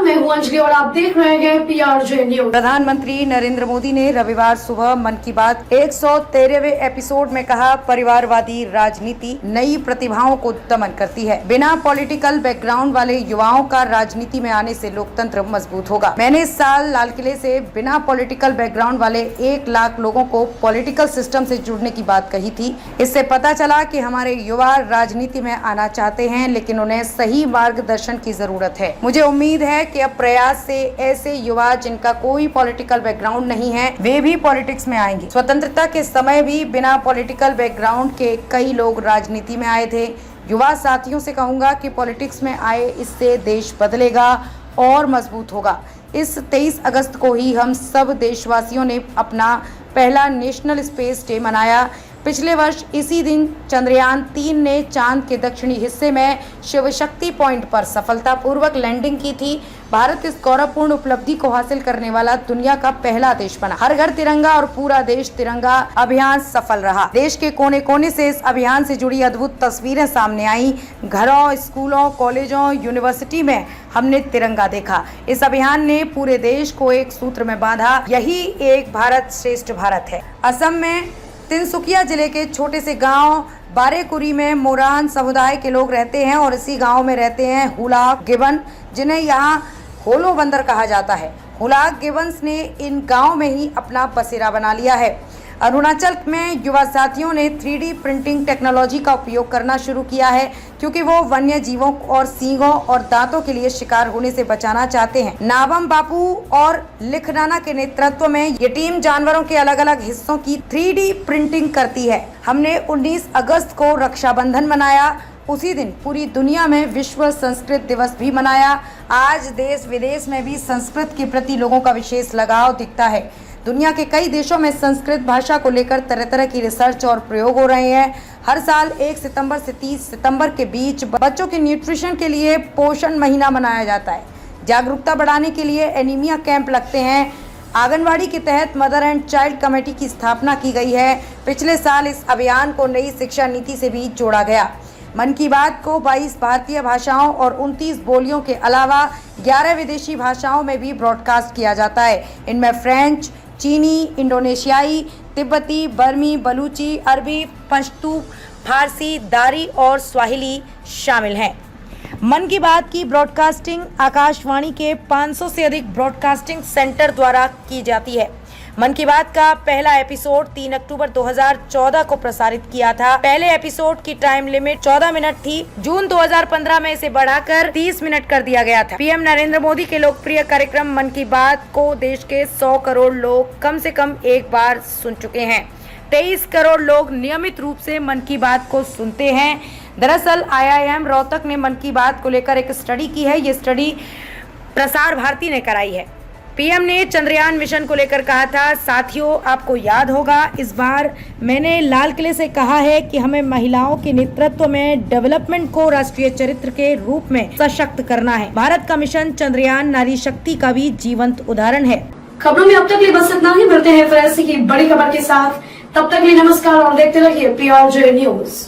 मैं हूं अंजलि और आप देख रहे हैं PRJ न्यूज। प्रधानमंत्री नरेंद्र मोदी ने रविवार सुबह मन की बात 113वें एपिसोड में कहा, परिवारवादी राजनीति नई प्रतिभाओं को दमन करती है। बिना पॉलिटिकल बैकग्राउंड वाले युवाओं का राजनीति में आने से लोकतंत्र मजबूत होगा। मैंने इस साल लाल किले से बिना पॉलिटिकल बैकग्राउंड वाले 1 लाख लोगों को पॉलिटिकल सिस्टम से जुड़ने की बात कही थी। इससे पता चला कि हमारे युवा राजनीति में आना चाहते हैं, लेकिन उन्हें सही मार्गदर्शन की जरूरत है। मुझे उम्मीद है कि अब प्रयास से ऐसे युवा जिनका कोई पॉलिटिकल बैकग्राउंड नहीं है, वे भी पॉलिटिक्स में आएंगे। स्वतंत्रता के समय भी बिना पॉलिटिकल बैकग्राउंड के कई लोग राजनीति में आए थे। युवा साथियों से कहूंगा कि पॉलिटिक्स में आए, इससे देश बदलेगा और मजबूत होगा। इस 23 अगस्त को ही हम सब देशवासियों ने अपना पहला नेशनल स्पेस डे मनाया। पिछले वर्ष इसी दिन चंद्रयान 3 ने चांद के दक्षिणी हिस्से में शिव शक्ति पॉइंट पर सफलतापूर्वक लैंडिंग की थी। भारत इस गौरवपूर्ण उपलब्धि को हासिल करने वाला दुनिया का पहला देश बना। हर घर तिरंगा और पूरा देश तिरंगा अभियान सफल रहा। देश के कोने कोने से इस अभियान से जुड़ी अद्भुत तस्वीरें सामने आई। घरों, स्कूलों, कॉलेजों, यूनिवर्सिटी में हमने तिरंगा देखा। इस अभियान ने पूरे देश को एक सूत्र में बांधा। यही एक भारत श्रेष्ठ भारत है। असम में तिनसुकिया जिले के छोटे से गांव बारेकुरी में मोरान समुदाय के लोग रहते हैं और इसी गांव में रहते हैं हुलाक गिबन, जिन्हें यहाँ होलो बंदर कहा जाता है। हुलाक गिबन्स ने इन गांव में ही अपना बसेरा बना लिया है। अरुणाचल में युवा साथियों ने 3D प्रिंटिंग टेक्नोलॉजी का उपयोग करना शुरू किया है, क्योंकि वो वन्य जीवों और सींगों और दांतों के लिए शिकार होने से बचाना चाहते हैं। नाबम बापू और लिखनाना के नेतृत्व में ये टीम जानवरों के अलग अलग हिस्सों की 3D प्रिंटिंग करती है। हमने 19 अगस्त को रक्षाबंधन मनाया। उसी दिन पूरी दुनिया में विश्व संस्कृत दिवस भी मनाया। आज देश विदेश में भी संस्कृत के प्रति लोगों का विशेष लगाव दिखता है। दुनिया के कई देशों में संस्कृत भाषा को लेकर तरह तरह की रिसर्च और प्रयोग हो रहे हैं। हर साल 1 सितंबर से 30 सितंबर के बीच बच्चों के न्यूट्रिशन के लिए पोषण महीना मनाया जाता है। जागरूकता बढ़ाने के लिए एनीमिया कैंप लगते हैं। आंगनवाड़ी के तहत मदर एंड चाइल्ड कमेटी की स्थापना की गई है। पिछले साल इस अभियान को नई शिक्षा नीति से भी जोड़ा गया। मन की बात को 22 भारतीय भाषाओं और 29 बोलियों के अलावा 11 विदेशी भाषाओं में भी ब्रॉडकास्ट किया जाता है। इनमें फ्रेंच, चीनी, इंडोनेशियाई, तिब्बती, बर्मी, बलूची, अरबी, पश्तू, फारसी, दारी और स्वाहिली शामिल हैं। मन की बात की ब्रॉडकास्टिंग आकाशवाणी के 500 से अधिक ब्रॉडकास्टिंग सेंटर द्वारा की जाती है। मन की बात का पहला एपिसोड 3 अक्टूबर 2014 को प्रसारित किया था। पहले एपिसोड की टाइम लिमिट 14 मिनट थी। जून 2015 में इसे बढ़ाकर 30 मिनट कर दिया गया था। पीएम नरेंद्र मोदी के लोकप्रिय कार्यक्रम मन की बात को देश के 100 करोड़ लोग कम से कम एक बार सुन चुके हैं। 23 करोड़ लोग नियमित रूप से मन की बात को सुनते हैं। दरअसल IIM रोहतक ने मन की बात को लेकर एक स्टडी की है। ये स्टडी प्रसार भारती ने कराई है। पीएम ने चंद्रयान मिशन को लेकर कहा था, साथियों आपको याद होगा इस बार मैंने लाल किले से कहा है कि हमें महिलाओं के नेतृत्व में डेवलपमेंट को राष्ट्रीय चरित्र के रूप में सशक्त करना है। भारत का मिशन चंद्रयान नारी शक्ति का भी जीवंत उदाहरण है। खबरों में अब तक लिए बस इतना ही। मिलते हैं फिर ऐसी की बड़ी खबर के साथ। तब तक के लिए नमस्कार और देखते रहिए PRJ न्यूज।